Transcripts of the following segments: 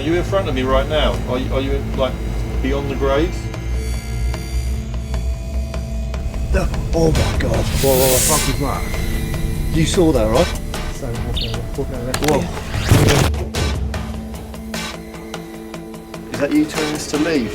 you in front of me right now? Are you like beyond the graves? Oh my god. What the fuck is that? You saw that, right? So, Whoa. Is that you telling us to leave?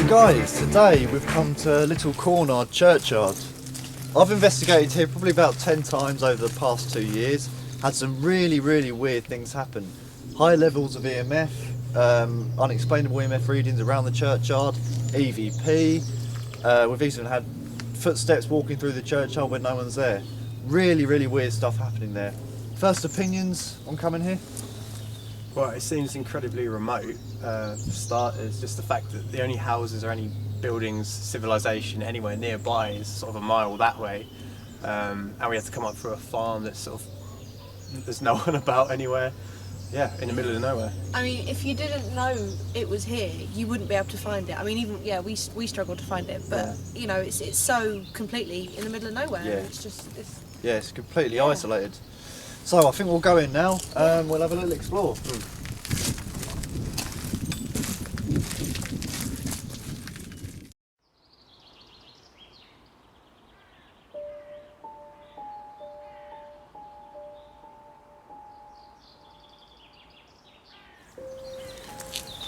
Guys, today we've come to little Cornard Churchyard. I've investigated here probably about 10 times over the past 2 years. Had some really weird things happen. High levels of EMF, unexplainable EMF readings around the churchyard, EVP. We've even had footsteps walking through the churchyard when no one's there. Really weird stuff happening there. First opinions on coming here? Well, it seems incredibly remote. For starters, just the fact that the only houses or any buildings, civilization anywhere nearby is sort of a mile that way, and we had to come up through a farm that's sort of there's no one about anywhere. Yeah, in the middle of nowhere. I mean, if you didn't know it was here, you wouldn't be able to find it. I mean, even we struggled to find it, but you know, it's so completely in the middle of nowhere. Yeah. It's completely isolated. So I think we'll go in now. We'll have a little explore.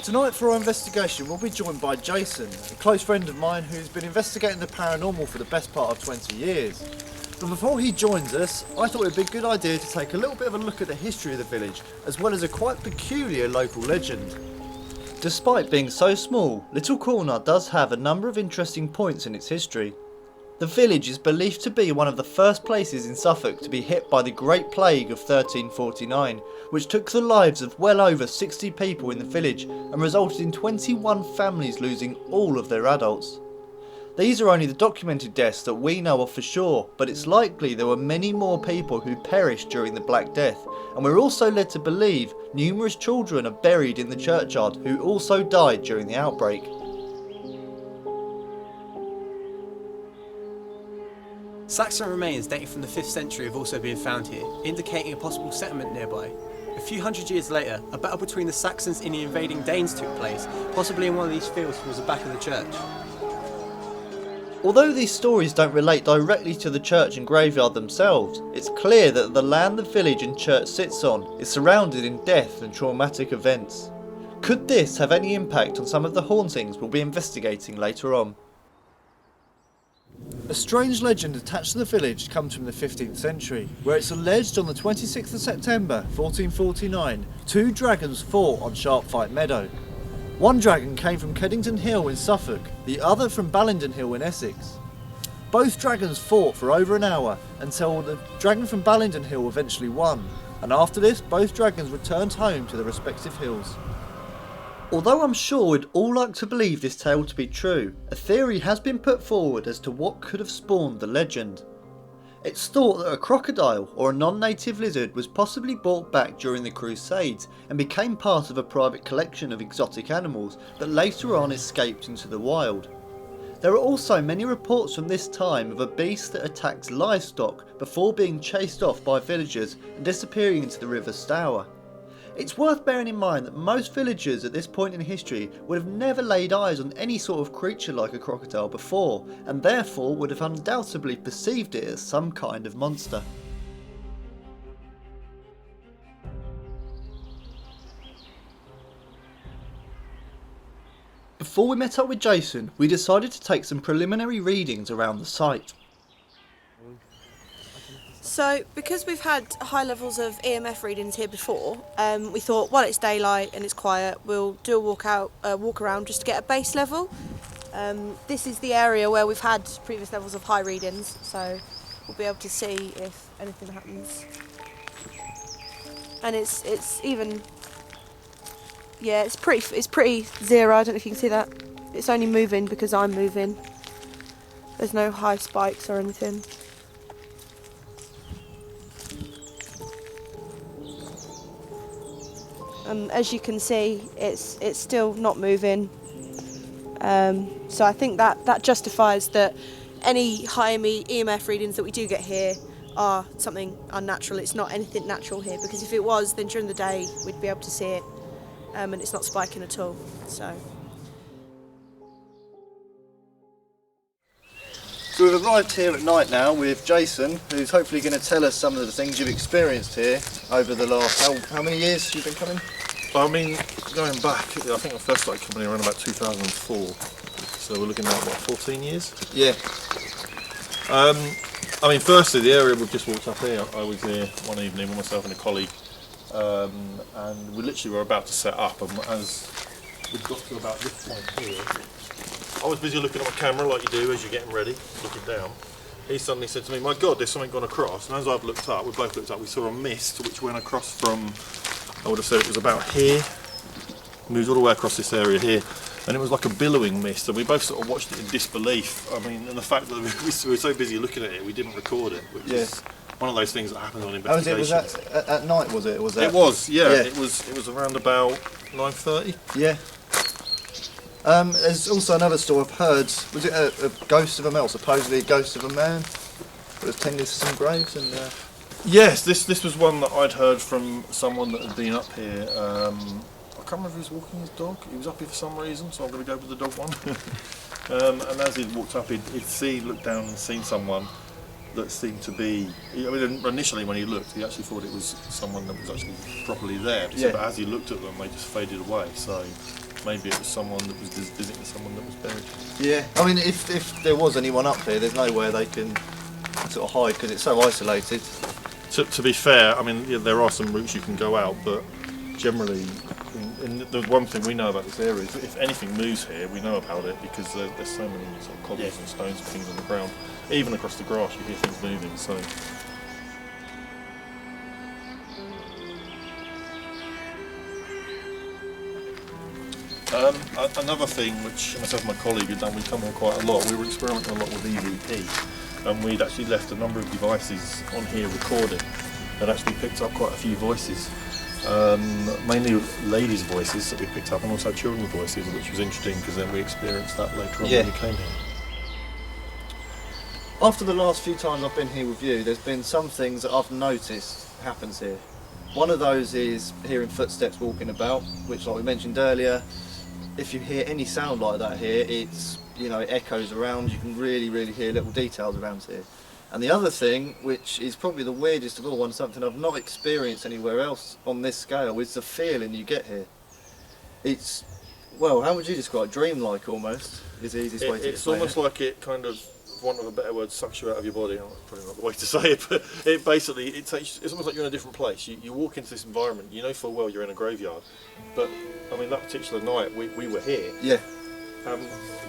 Tonight for our investigation we'll be joined by Jason, a close friend of mine who's been investigating the paranormal for the best part of 20 years. But before he joins us, I thought it would be a good idea to take a little bit of a look at the history of the village, as well as a quite peculiar local legend. Despite being so small, Little Cornard does have a number of interesting points in its history. The village is believed to be one of the first places in Suffolk to be hit by the Great Plague of 1349, which took the lives of well over 60 people in the village and resulted in 21 families losing all of their adults. These are only the documented deaths that we know of for sure, but it's likely there were many more people who perished during the Black Death, and we're also led to believe numerous children are buried in the churchyard who also died during the outbreak. Saxon remains dating from the 5th century have also been found here, indicating a possible settlement nearby. A few hundred years later, a battle between the Saxons and the invading Danes took place, possibly in one of these fields towards the back of the church. Although these stories don't relate directly to the church and graveyard themselves, it's clear that the land the village and church sits on is surrounded in death and traumatic events. Could this have any impact on some of the hauntings we'll be investigating later on? A strange legend attached to the village comes from the 15th century, where it's alleged on the 26th of September 1449, 2 dragons fought on Sharpfight Meadow. One dragon came from Kedington Hill in Suffolk, the other from Ballingdon Hill in Essex. Both dragons fought for over an hour until the dragon from Ballingdon Hill eventually won, and after this both dragons returned home to their respective hills. Although I'm sure we'd all like to believe this tale to be true, a theory has been put forward as to what could have spawned the legend. It's thought that a crocodile or a non-native lizard was possibly brought back during the Crusades and became part of a private collection of exotic animals that later on escaped into the wild. There are also many reports from this time of a beast that attacks livestock before being chased off by villagers and disappearing into the River Stour. It's worth bearing in mind that most villagers at this point in history would have never laid eyes on any sort of creature like a crocodile before, and therefore would have undoubtedly perceived it as some kind of monster. Before we met up with Jason, we decided to take some preliminary readings around the site. So, because we've had high levels of EMF readings here before, we thought while it's daylight and it's quiet, we'll do a walk around just to get a base level. This is the area where we've had previous levels of high readings, so we'll be able to see if anything happens. And it's even, yeah, it's pretty zero. I don't know if you can see that. It's only moving because I'm moving. There's no high spikes or anything. And as you can see, it's still not moving. So I think that justifies that any high EMF readings that we do get here are something unnatural. It's not anything natural here, because if it was, then during the day we'd be able to see it, and it's not spiking at all. So we've arrived here at night now with Jason, who's hopefully going to tell us some of the things you've experienced here over the last, how many years you've been coming? I mean, going back, I think I first started coming here around about 2004. So we're looking at, what, 14 years? Yeah. I mean, firstly, the area we've just walked up here, I was here one evening with myself and a colleague, and we literally were about to set up, and as we got to about this point here, I was busy looking at my camera like you do as you're getting ready, looking down. He suddenly said to me, "My God, there's something gone across." And as I've looked up, we both looked up, we saw a mist which went across from, I would have said it was about here, moved all the way across this area here, and it was like a billowing mist, and we both sort of watched it in disbelief. I mean, and the fact that we were so busy looking at it, we didn't record it, which is one of those things that happens on investigations. Was that at night, was it? It was, yeah. It was around about 9:30. Yeah. There's also another story I've heard. Was it a ghost of a man, supposedly a ghost of a man that was tending to some graves? And yes, this was one that I'd heard from someone that had been up here. I can't remember if he was walking his dog. He was up here for some reason, so I'm going to go with the dog one. And as he walked up, he'd looked down and seen someone that seemed to be. I mean, initially when he looked, he actually thought it was someone that was actually properly there. Yeah. But as he looked at them, they just faded away. So maybe it was someone that was visiting someone that was buried. yeah, I mean, if there was anyone up here, there's nowhere they can sort of hide because it's so isolated. To be fair, I mean, yeah, there are some routes you can go out, but generally, the one thing we know about this area is that if anything moves here, we know about it because there's so many sort of cobbles and stones and things on the ground. Even across the grass, you hear things moving. So. Another thing which myself and my colleague had done, we'd come here quite a lot, we were experimenting a lot with EVP, and we'd actually left a number of devices on here recording and actually picked up quite a few voices, mainly ladies' voices that we picked up and also children's voices, which was interesting because then we experienced that later on when we came here. After the last few times I've been here with you, there's been some things that I've noticed happens here. One of those is hearing footsteps walking about, which, like we mentioned earlier, if you hear any sound like that here, it's, you know, it echoes around. You can really, really hear little details around here. And the other thing, which is probably the weirdest of all, and something I've not experienced anywhere else on this scale, is the feeling you get here. It's, well, how would you describe it? Dreamlike almost is the easiest way to explain it. It's almost like it kind of, for want of a better word, sucks you out of your body. Probably not the way to say it, but it basically, it's almost like you're in a different place. You walk into this environment, you know full well you're in a graveyard, but I mean, that particular night we were here. Yeah.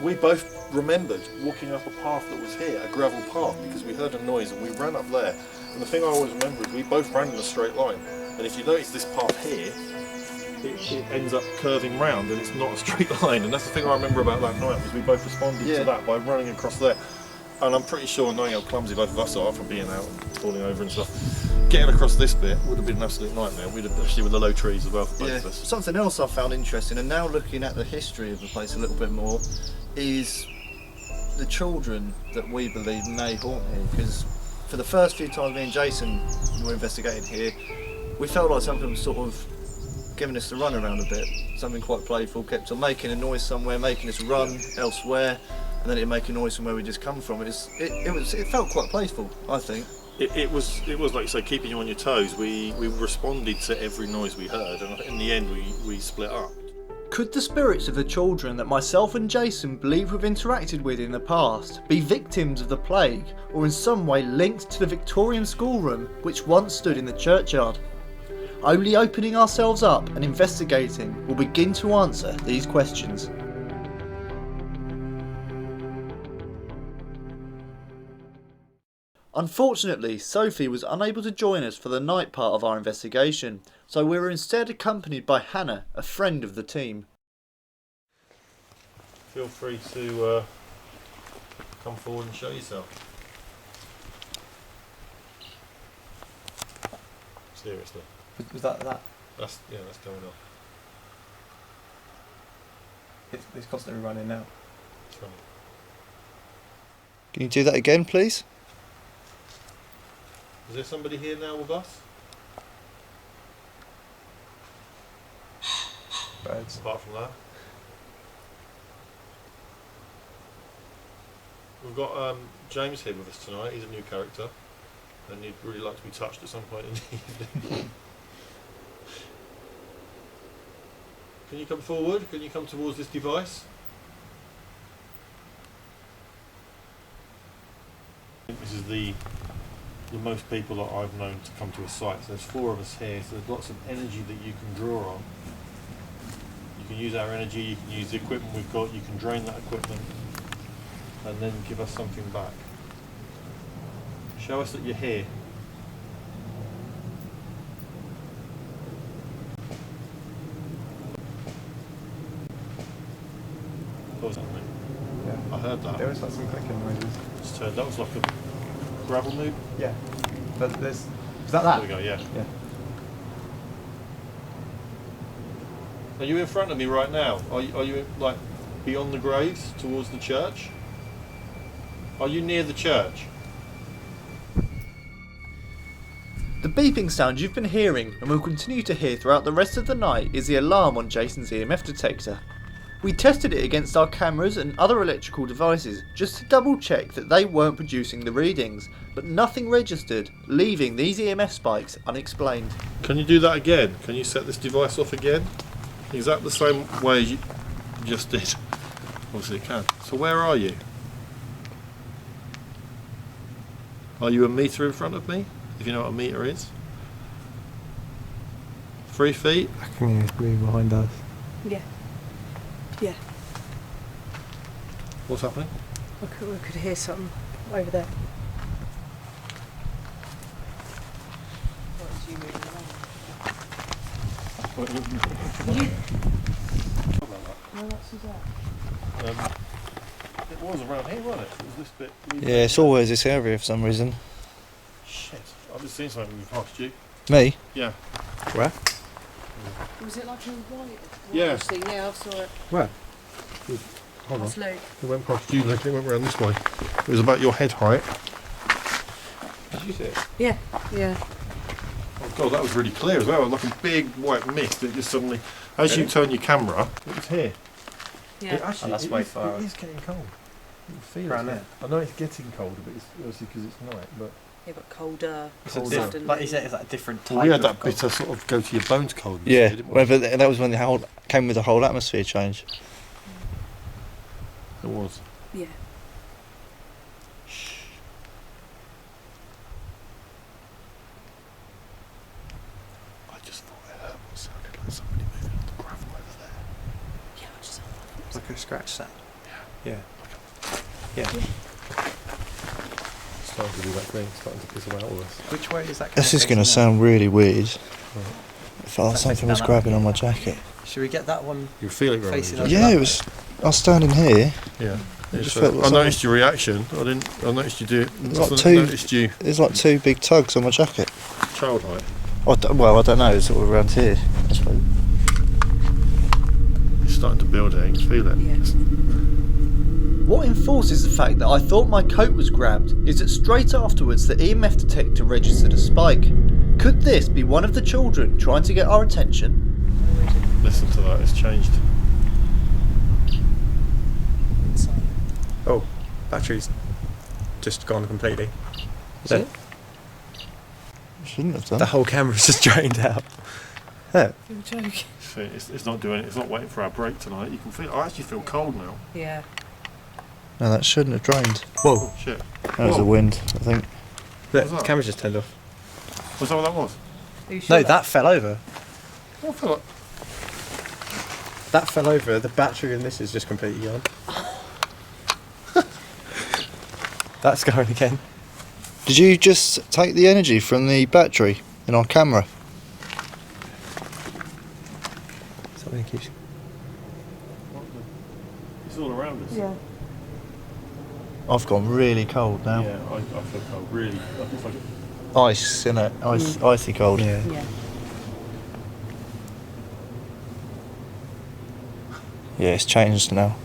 We both remembered walking up a path that was here, a gravel path, because we heard a noise and we ran up there. And the thing I always remember is we both ran in a straight line. And if you notice this path here, it ends up curving round and it's not a straight line. And that's the thing I remember about that night, was we both responded to that by running across there. And I'm pretty sure, knowing how clumsy both of us are from being out and falling over and stuff, getting across this bit would have been an absolute nightmare. We'd have, especially with the low trees as well for both of us. Something else I found interesting, and now looking at the history of the place a little bit more, is the children that we believe may haunt here. Because for the first few times me and Jason were investigating here, we felt like something was sort of giving us the run around a bit. Something quite playful, kept on making a noise somewhere, making us run elsewhere, and then it'd make a noise from where we just come from. It felt quite playful, I think. It was like you say, keeping you on your toes. We responded to every noise we heard, and in the end we split up. Could the spirits of the children that myself and Jason believe we've interacted with in the past be victims of the plague, or in some way linked to the Victorian schoolroom which once stood in the churchyard? Only opening ourselves up and investigating will begin to answer these questions. Unfortunately, Sophie was unable to join us for the night part of our investigation, so we were instead accompanied by Hannah, a friend of the team. Feel free to come forward and show yourself. Seriously. Was that? That's going on. It's constantly running now. It's running. Can you do that again, please? Is there somebody here now with us? Birds. Apart from that, we've got James here with us tonight. He's a new character, and he'd really like to be touched at some point in the evening. Can you come forward? Can you come towards this device? This is the most people that I've known to come to a site. So there's 4 of us here, so there's lots of energy that you can draw on. You can use our energy, you can use the equipment we've got, you can drain that equipment and then give us something back. Show us that you're here. What was that thing? Yeah. I heard that. There was like some clicking noises. Just heard that was like a gravel move. Yeah. But there's. Is that There we go, yeah. Yeah. Are you in front of me right now? Are you like beyond the graves towards the church? Are you near the church? The beeping sound you've been hearing and will continue to hear throughout the rest of the night is the alarm on Jason's EMF detector. We tested it against our cameras and other electrical devices just to double check that they weren't producing the readings, but nothing registered, leaving these EMF spikes unexplained. Can you do that again? Can you set this device off again? Is that the same way you just did? Obviously it can. So where are you? Are you a metre in front of me? If you know what a metre is. 3 feet? I can hear moving behind us. Yeah. Yeah. What's happening? We could hear something over there. What is you moving around? Where else is that? It was around here, wasn't it? It was this bit. Yeah, it's always this area for some reason. Shit. I've just seen something move past you. Me? Yeah. Where? Was it like a white Yeah. thing? Yeah, I saw it. Where? Hold on. That's Luke. It went past you, Luke. It went round this way. It was about your head height. Did you see it? Yeah. Yeah. Oh god, that was really clear as well. Like a big white mist that just suddenly, as you turn your camera, it was here. Yeah. It actually, that's way far. It is getting cold. You can feel Around it. there. I know it's getting colder, but it's obviously because it's night. But Yeah, but colder. It's a suddenly. different- Like you said, it's like a different type. well, we had of that bitter sort of go to your bones cold. Yeah, didn't we? well, but that was when the whole came with the whole atmosphere change. It was. Yeah. I just thought I heard what sounded like somebody moving on the gravel over there. Yeah, I just It's like a scratch sound. Yeah. It's starting to do that thing. It's starting to piss away all this. Which way is that? This is going to sound really weird. It felt like something was grabbing on my jacket. Should we get that one? You feel it growing. Facing us. Yeah, it was. I was standing here. Yeah. It It's, just felt like I noticed your reaction. I noticed you do it. It's like I two- noticed you There's like 2 big tugs on my jacket. child height. I don't know. It's sort of around here, I suppose. It's starting to build here. You can feel it. Yeah. What enforces the fact that I thought my coat was grabbed is that straight afterwards the EMF detector registered a spike. Could this be one of the children trying to get our attention? Listen to that, it's changed. Oh, battery's just gone completely. Is it? Shouldn't have done. The whole camera's just drained out. Yeah. You're joking. See, it's not doing it. It's not waiting for our break tonight. You can feel. I actually feel cold now. Yeah. No, that shouldn't have drained. Whoa. Oh shit! That was the wind, I think. The What's that? camera's just turned off. Was that what that was? Are you sure No, that fell over. I feel like That fell over. The battery in this is just completely gone. That's going again. Did you just take the energy from the battery in our camera? Something keeps. it's all around us. Yeah. I've gone really cold now. Yeah, I feel cold. Really, it's like Ice, innit? Icy cold. Yeah. Yeah. Yeah, it's changed now.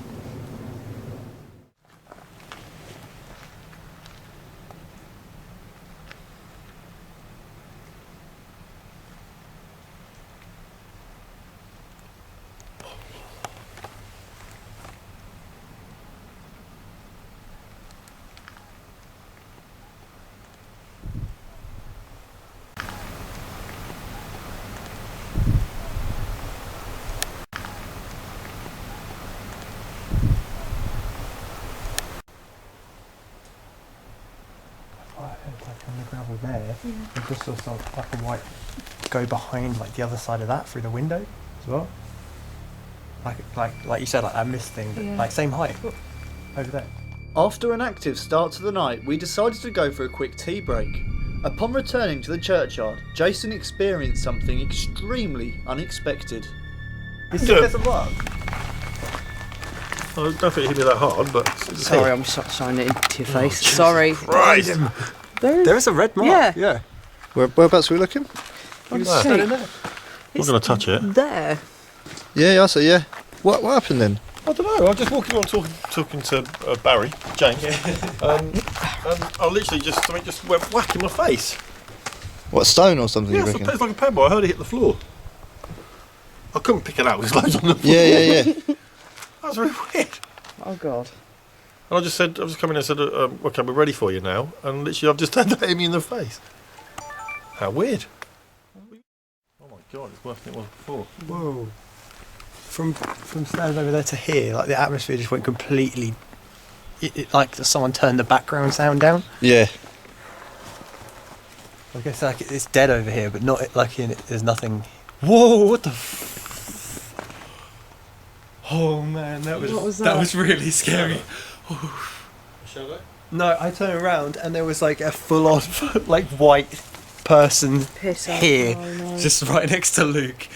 Like on the gravel there, I just saw some black and white go behind like the other side of that through the window as well. Like you said, like that mist thing, but Yeah. like same height over there. After an active start to the night, we decided to go for a quick tea break. Upon returning to the churchyard, Jason experienced something extremely unexpected. You see there's a mark? I don't think it hit me that hard, but Sorry, I'm shining it into your face. Sorry. Christ! There is a red mark. Yeah. Yeah. Whereabouts were we looking? I'm that? saying, I'm not going to touch it. there. Yeah, I see, yeah. What happened then? I don't know. I was just walking on talking to Barry, James, and I literally something just went whack in my face. What, stone or something, Yeah, you it's reckon? like a pebble. I heard it hit the floor. I couldn't pick it out. There's loads on the floor. Yeah. That was really weird. Oh, God. And I just come in and said, okay, we're ready for you now. And literally, I've just turned that hit me in the face. How weird. Oh my God, it's worse than it was before. Whoa. From standing over there to here, like the atmosphere just went completely. It like someone turned the background sound down. Yeah. I guess like it's dead over here, but not like there's nothing. Whoa! What the? Oh man, that What was that that? was really scary. Shadow? No, I turned around and there was like a full-on like white person Piss off. here, Oh, no. just right next to Luke.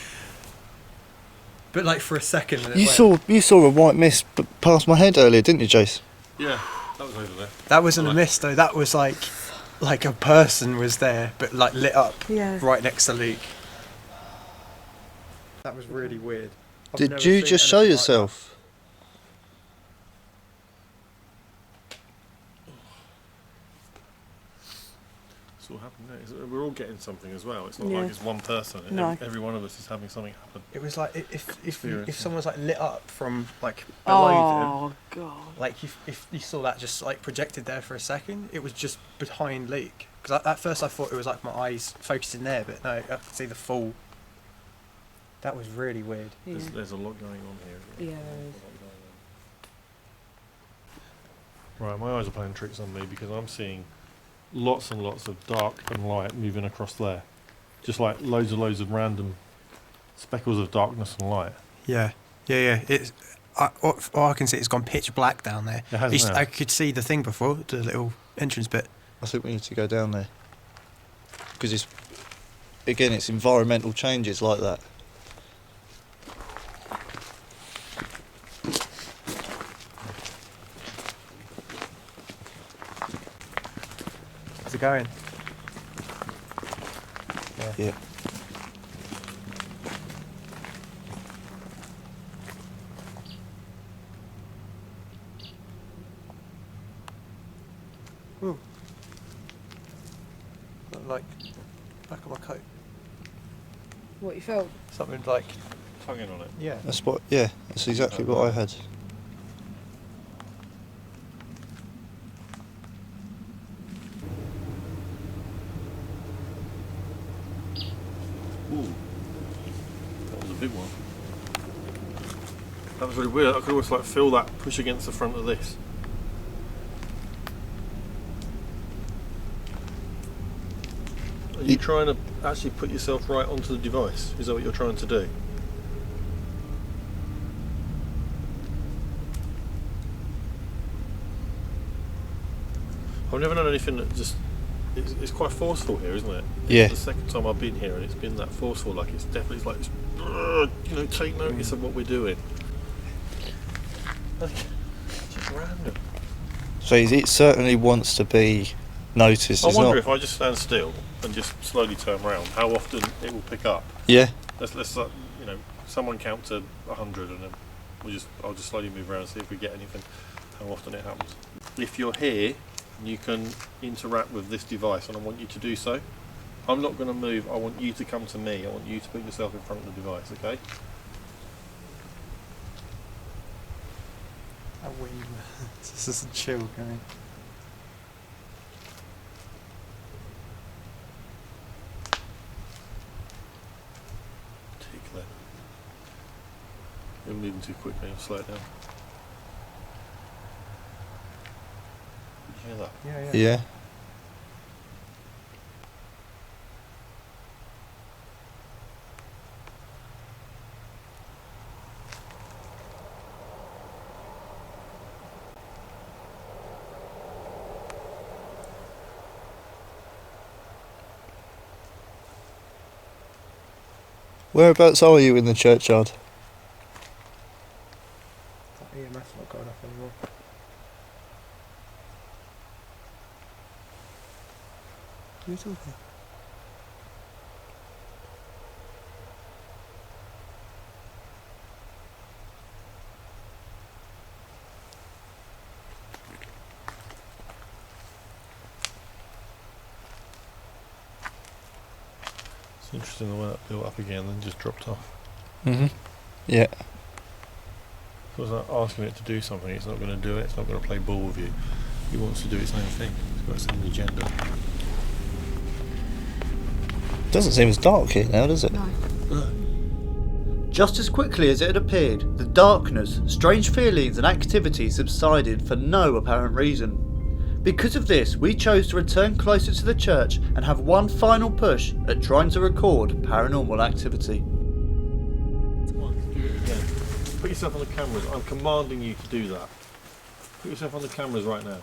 But like for a second, and it You saw a white mist past my head earlier, didn't you, Jace? Yeah, that was over there. that wasn't a mist though. That was like a person was there, but like lit up Yeah. right next to Luke. That was really weird. I've Did never you seen just show anything like yourself? It's all happening there. We're all getting something as well. It's not Yeah. like it's one person. No. Every one of us is having something happen. that. It was like if Experience. someone's like lit up from like below them. Oh, God. Like if you saw that just like projected there for a second, it was just behind Luke. Because at first I thought it was like my eyes focused in there, but no, I could see the full. That was really weird. Yeah. There's a lot going on here. Yeah, there is. Right, my eyes are playing tricks on me because I'm seeing lots and lots of dark and light moving across there. Just like loads of random speckles of darkness and light. Yeah. It's. All I can see, it's gone pitch black down there. It has now. I could see the thing before, the little entrance bit. I think we need to go down there. Because it's environmental changes like that. How's it going? Yeah. Ooh. Like back of my coat. What you felt? Something like tonguing on it. Yeah. That's exactly what I had. Ooh, that was a big one. That was really weird. I could almost like feel that push against the front of this. Are you trying to actually put yourself right onto the device? Is that what you're trying to do? I've never known anything that just... It's quite forceful here, isn't it? Yeah. It's the second time I've been here and it's been that forceful. Like it's definitely like, take notice of what we're doing. Like, it's just random. So it certainly wants to be noticed. I It's wonder not. if I just stand still and just slowly turn around, how often it will pick up. Yeah. Let's someone count to 100 and then I'll just slowly move around and see if we get anything, how often it happens. If you're here, you can interact with this device and I want you to do so. I'm not going to move, I want you to come to me, I want you to put yourself in front of the device, okay? A wee. This is a chill going. Tickler. You're moving too quickly, I'll slow it down. Did you hear that? Yeah. Yeah. Whereabouts are you in the churchyard? That EMF's not going up anymore. Who are you talking? It's interesting the way that built up again and then just dropped off. Mhm. Yeah. So it's like asking it to do something, it's not going to do it, it's not going to play ball with you. It wants to do its own thing, it's got its own agenda. Doesn't seem as dark here now, does it? No. Just as quickly as it had appeared, the darkness, strange feelings and activity subsided for no apparent reason. Because of this, we chose to return closer to the church and have one final push at trying to record paranormal activity. Come on, do it again. Put yourself on the cameras, I'm commanding you to do that. Put yourself on the cameras right now.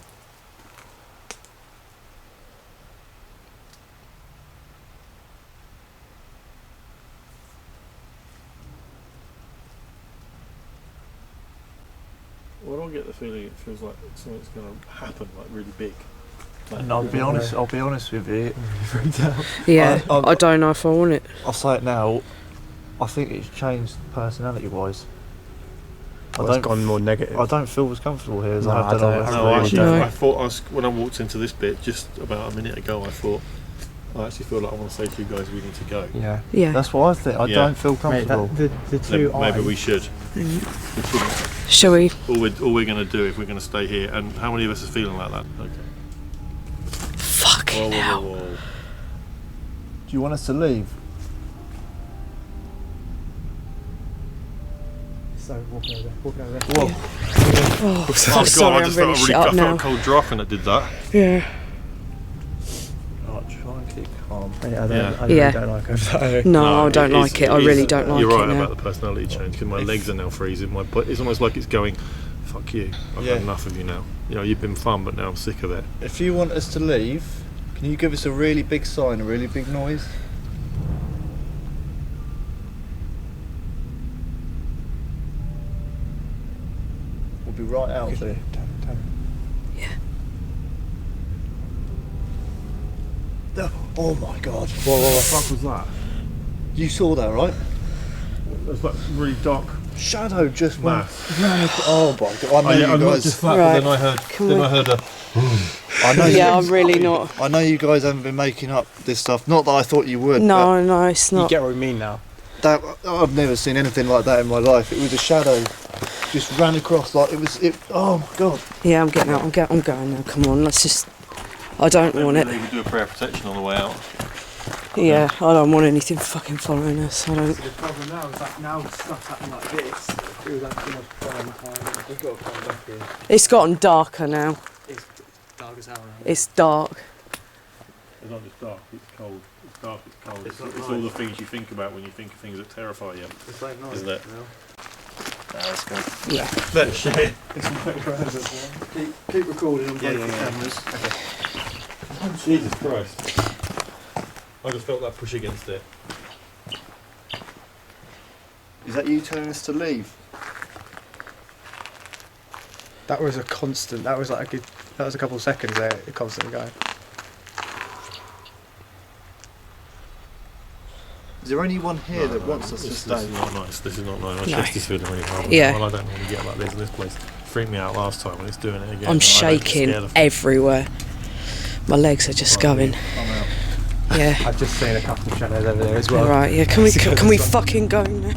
Well, I don't get the feeling it feels like something's going to happen, like really big. Like, And I'll be honest with you. Yeah, I- I don't know if I want it. I'll say it now. I think it's changed personality-wise. It's gone more negative. I don't feel as comfortable here as No, I have I done don't. over No, three. No. I thought when I walked into this bit just about a minute ago, I thought I actually feel like I want to say to you guys we need to go. Yeah. Yeah. That's what I think. I Yeah. don't feel Mate, comfortable. the two Maybe eyes. we should. We shouldn't. Shall we? All we're going to do if we're going to stay here, and how many of us are feeling like that? Okay. Fucking hell. Whoa. Do you want us to leave? So walk over there. Whoa. Oh, Oh fuck, God, sorry, I I'm just really felt shut up I felt now. a cold draft when I did that. Yeah. Right, try and keep calm. I Yeah. really Yeah. don't like over No, I don't it is- like it. I is- really don't like You're it right now. about the personality change because my legs are now freezing. It's almost like it's going, fuck you. I've Yeah. had enough of you now. You know, you've been fun, but now I'm sick of it. If you want us to leave, can you give us a really big sign, a really big noise? We'll be right out there. Oh my God. What the fuck was that? You saw that, right? It was like really dark. Shadow just went. Mass. Oh my God. I know you not guys. just that, Right. but then I heard a. I know Yeah, you, I'm really not. I know you guys haven't been making up this stuff. Not that I thought you would. No, no, it's You not. get what we mean now. That I've never seen anything like that in my life. It was a shadow, just ran across like it was. Oh my god! Yeah, I'm getting out. I'm going now. Come on, let's just. I don't want it. Maybe do a prayer of protection on the way out. Yeah, I don't want anything fucking following us. I don't. The problem now is that now stuff happening like this. It was like too much prime time. We've got to come back here. It's gotten darker now. It's dark as hell now. It's dark. It's not just dark, it's cold. It's dark, it's cold. It's It's not all nice. the things you think about when you think of things that terrify you. It's like nice. Isn't it? That's good. Yeah. Let's share. Keep recording on both Yeah. cameras. Jesus Christ. I just felt that push against it. Is that you telling us to leave? That was a constant. That was like a good. That was a couple of seconds there. Constantly going. Is there anyone here that wants us to This stay? is not nice. This is not nice. My No. chest is feeling really hard. Yeah. Well, I don't normally get like this in this place. Freaked me out last time when it's doing it again. I'm I don't shaking scare the- everywhere. My legs are just going. I'm out. Yeah. I've just seen a couple of shadows over there as well. All right. Yeah. Can we fucking go now?